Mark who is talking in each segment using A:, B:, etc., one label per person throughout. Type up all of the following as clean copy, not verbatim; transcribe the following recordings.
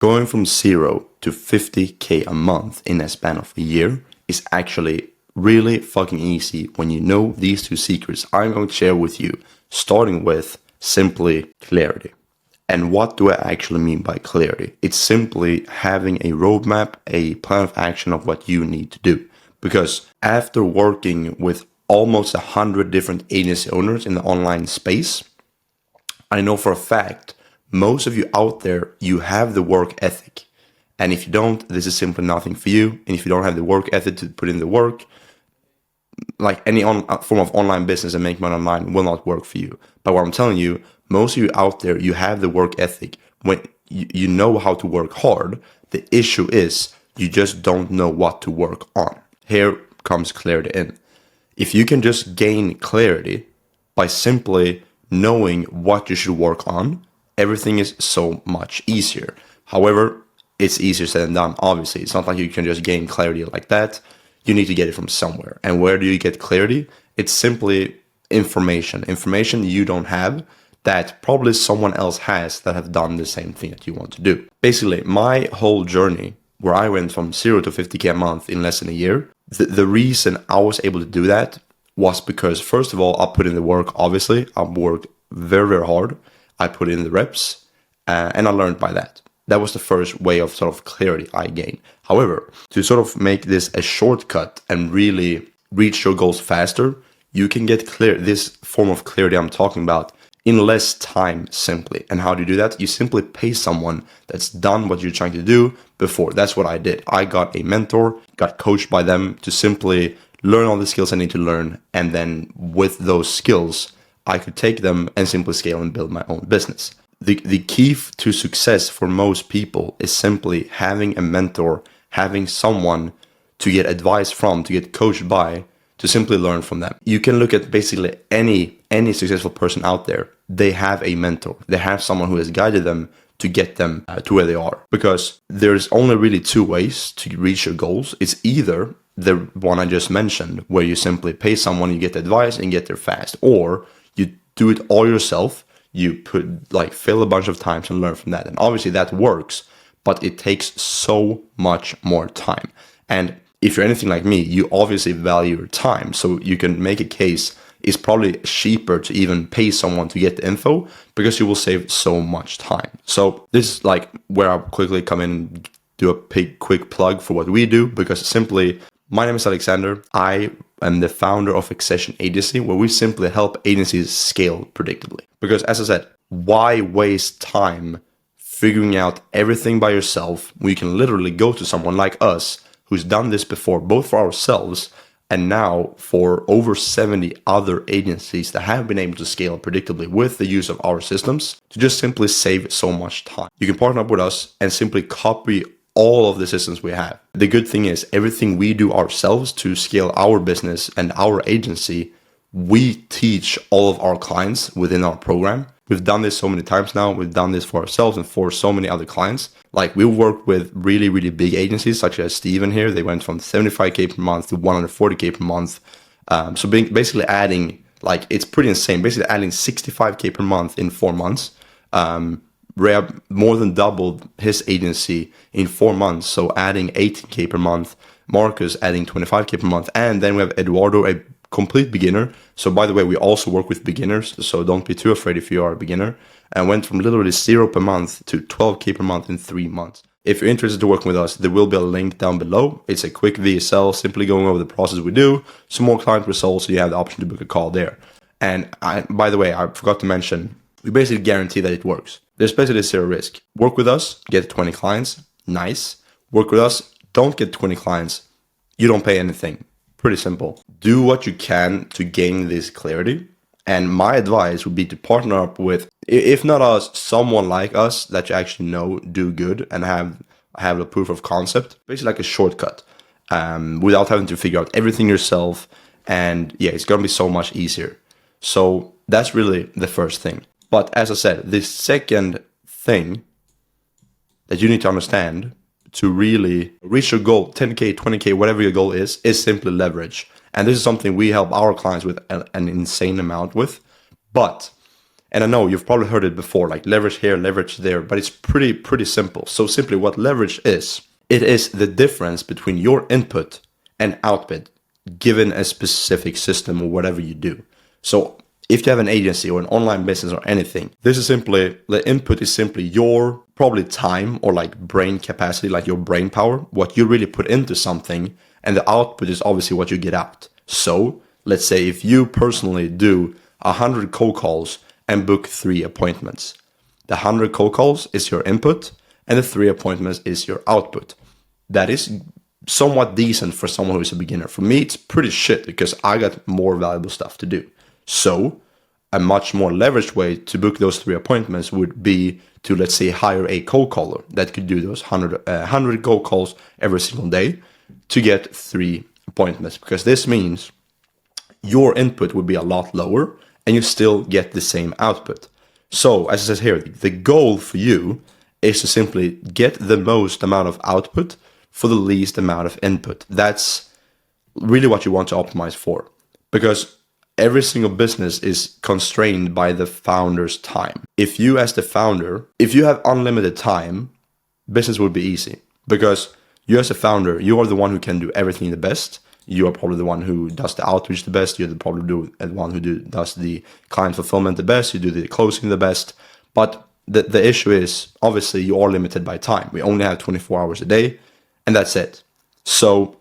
A: Going from 0 to 50K a month in a span of a year is actually really fucking easy when you know these two secrets I'm going to share with you, starting with simply clarity. And what do I actually mean by clarity? It's simply having a roadmap, a plan of action of what you need to do. Because after working with almost 100 different agency owners in the online space, I know for a fact, most of you out there, you have the work ethic. And if you don't, this is simply nothing for you. And if you don't have the work ethic to put in the work, like any form of online business and make money online will not work for you. But what I'm telling you, most of you out there, you have the work ethic. When you know how to work hard, the issue is you just don't know what to work on. Here comes clarity in. If you can just gain clarity by simply knowing what you should work on, everything is so much easier. However, it's easier said than done, obviously. It's not like you can just gain clarity like that. You need to get it from somewhere. And where do you get clarity? It's simply information. Information you don't have that probably someone else has that have done the same thing that you want to do. Basically, my whole journey where I went from 0 to 50K a month in less than a year, the reason I was able to do that was because, first of all, I put in the work, obviously. I worked very, very hard. I put in the reps, and I learned by that. That was the first way of sort of clarity I gained. However, to sort of make this a shortcut and really reach your goals faster, you can get this form of clarity I'm talking about in less time simply. And how do you do that? You simply pay someone that's done what you're trying to do before. That's what I did. I got a mentor, got coached by them to simply learn all the skills I need to learn. And then with those skills, I could take them and simply scale and build my own business. The key to success for most people is simply having a mentor, having someone to get advice from, to get coached by, to simply learn from them. You can look at basically any successful person out there. They have a mentor. They have someone who has guided them to get them to where they are. Because there's only really two ways to reach your goals. It's either the one I just mentioned, where you simply pay someone, you get advice and get there fast, or you do it all yourself. You fail a bunch of times and learn from that. And obviously that works, but it takes so much more time. And if you're anything like me, you obviously value your time. So you can make a case it's probably cheaper to even pay someone to get the info because you will save so much time. So this is like where I'll quickly come in and do a quick plug for what we do, because simply, my name is Alexander. I am the founder of Accession Agency, where we simply help agencies scale predictably. Because as I said, why waste time figuring out everything by yourself when you can literally go to someone like us who's done this before, both for ourselves and now for over 70 other agencies that have been able to scale predictably with the use of our systems to just simply save so much time. You can partner up with us and simply copy all of the systems we have. The good thing is everything we do ourselves to scale our business and our agency, we teach all of our clients within our program. We've done this so many times now. We've done this for ourselves and for so many other clients. Like, we work with really, really big agencies such as Steven here. They went from 75K per month to 140K per month. So basically adding, like, it's pretty insane. Basically adding 65K per month in 4 months. Rhea more than doubled his agency in 4 months. So adding 18K per month. Marcus adding 25K per month. And then we have Eduardo, a complete beginner. So by the way, we also work with beginners, so don't be too afraid if you are a beginner. And went from literally 0 per month to 12K per month in 3 months. If you're interested to work with us, there will be a link down below. It's a quick VSL, simply going over the process we do, some more client results, so you have the option to book a call there. And by the way, I forgot to mention, we basically guarantee that it works. There's basically zero risk. Work with us, get 20 clients, nice. Work with us, don't get 20 clients, you don't pay anything. Pretty simple. Do what you can to gain this clarity. And my advice would be to partner up with, if not us, someone like us that you actually know do good and have a proof of concept, basically like a shortcut, without having to figure out everything yourself. And yeah, it's going to be so much easier. So that's really the first thing. But as I said, the second thing that you need to understand to really reach your goal, 10K, 20K, whatever your goal is simply leverage. And this is something we help our clients with an insane amount with. But And I know you've probably heard it before, like leverage here, leverage there, but it's pretty simple. So simply what leverage is, it is the difference between your input and output given a specific system or whatever you do. So if you have an agency or an online business or anything, this is simply, the input is simply your probably time or like brain capacity, like your brain power, what you really put into something, and the output is obviously what you get out. So let's say if you personally do 100 cold calls and book 3 appointments, the 100 cold calls is your input and the 3 appointments is your output. That is somewhat decent for someone who is a beginner. For me, it's pretty shit because I got more valuable stuff to do. So a much more leveraged way to book those 3 appointments would be to, let's say, hire a cold caller that could do those 100 cold calls every single day to get 3 appointments, because this means your input would be a lot lower and you still get the same output. So as it says here, the goal for you is to simply get the most amount of output for the least amount of input. That's really what you want to optimize for, because every single business is constrained by the founder's time. If you as the founder, if you have unlimited time, business will be easy, because you as a founder, you are the one who can do everything the best. You are probably the one who does the outreach the best. You're probably the one who does the client fulfillment the best. You do the closing the best. But the issue is, obviously, you are limited by time. We only have 24 hours a day, and that's it. So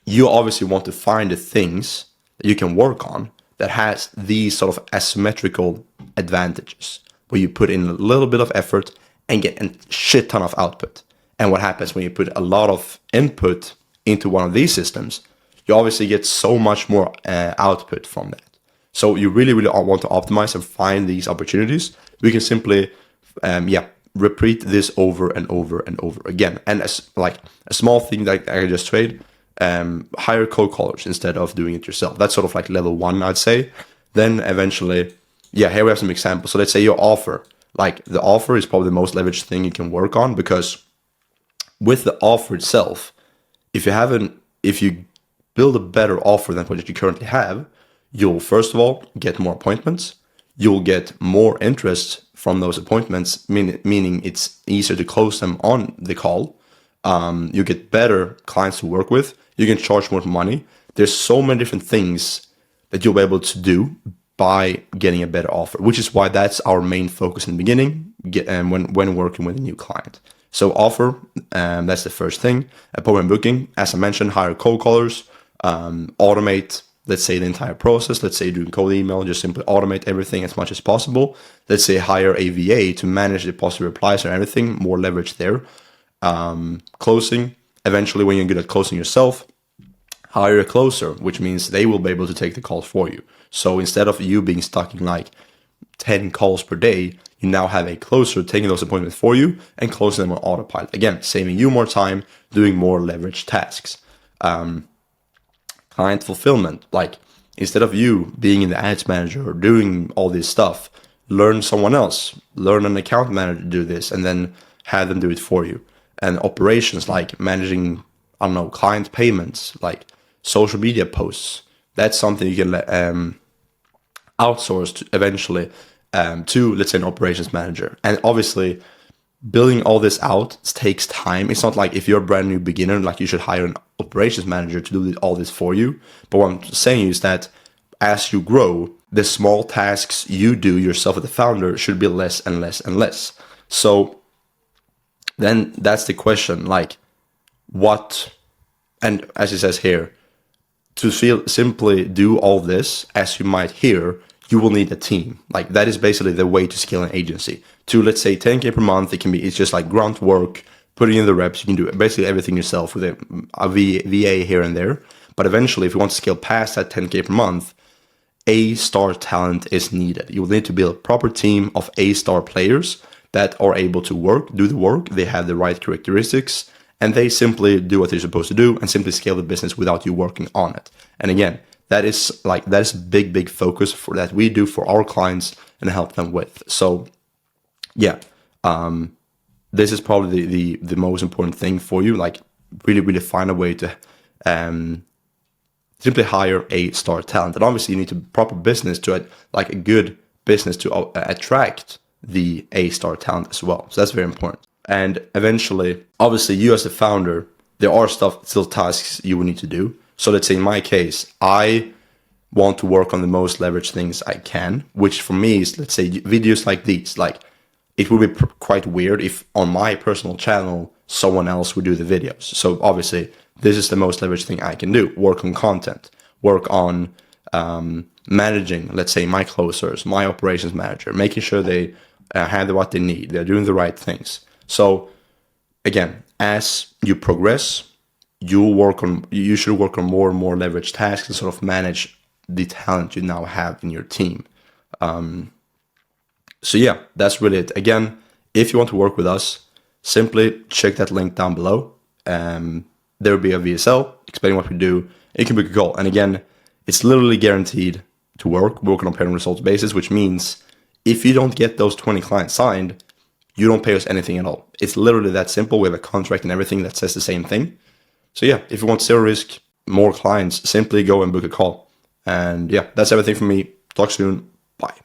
A: you obviously want to find the things that you can work on that has these sort of asymmetrical advantages, where you put in a little bit of effort and get a shit ton of output. And what happens when you put a lot of input into one of these systems, you obviously get so much more output from that. So you really want to optimize and find these opportunities. We can simply, repeat this over and over and over again. And as like a small thing that I can just trade, hire cold callers instead of doing it yourself. That's sort of like level 1, I'd say. Then eventually, here we have some examples. So let's say your offer, like the offer is probably the most leveraged thing you can work on, because with the offer itself, if you build a better offer than what you currently have, you'll first of all get more appointments. You'll get more interest from those appointments, meaning it's easier to close them on the call. You get better clients to work with. You can charge more money. There's so many different things that you'll be able to do by getting a better offer, which is why that's our main focus in the beginning when working with a new client. So offer, that's the first thing. Appointment booking, as I mentioned, hire cold callers, automate, let's say, the entire process. Let's say you're doing cold email, just simply automate everything as much as possible. Let's say hire a VA to manage the positive replies and everything, more leverage there. Closing, eventually when you're good at closing yourself, hire a closer, which means they will be able to take the calls for you. So instead of you being stuck in like 10 calls per day, you now have a closer taking those appointments for you and closing them on autopilot. Again, saving you more time, doing more leverage tasks. Client fulfillment, like instead of you being in the ads manager or doing all this stuff, learn someone else, learn an account manager to do this, and then have them do it for you. And operations, like managing, I don't know, client payments, like social media posts, that's something you can outsource to eventually to, let's say, an operations manager. And obviously, building all this out takes time. It's not like if you're a brand new beginner, like you should hire an operations manager to do all this for you. But what I'm saying is that as you grow, the small tasks you do yourself as the founder should be less and less and less. So then that's the question, like what, and as it says here, to simply do all this, as you might hear, you will need a team. Like that is basically the way to scale an agency. To, let's say, 10K per month, it's just like grunt work, putting in the reps. You can do basically everything yourself with a VA here and there. But eventually, if you want to scale past that 10K per month, A-star talent is needed. You will need to build a proper team of A-star players that are able to do the work. They have the right characteristics, and they simply do what they're supposed to do and simply scale the business without you working on it. And again, that is big focus for that we do for our clients and help them with. So this is probably the most important thing for you. Like really find a way to simply hire A-star talent. And obviously you need to proper business to it, like a good business to attract the A-star talent as well. So that's very important. And eventually, obviously, you as the founder, there are still tasks you will need to do. So let's say in my case, I want to work on the most leveraged things I can, which for me is, let's say, videos like these. Like, it would be quite weird if on my personal channel, someone else would do the videos. So obviously, this is the most leveraged thing I can do. Work on content, work on managing, let's say, my closers, my operations manager, making sure they have what they need, they're doing the right things. So again, as you progress, you should work on more and more leveraged tasks and sort of manage the talent you now have in your team. So yeah, that's really it. Again, if you want to work with us, simply check that link down below. There will be a VSL explaining what we do. And you can book a call. And again, it's literally guaranteed to work. We're working on payment results basis, which means if you don't get those 20 clients signed, you don't pay us anything at all. It's literally that simple. We have a contract and everything that says the same thing. So yeah, if you want zero risk, more clients, simply go and book a call. And yeah, that's everything from me. Talk soon. Bye.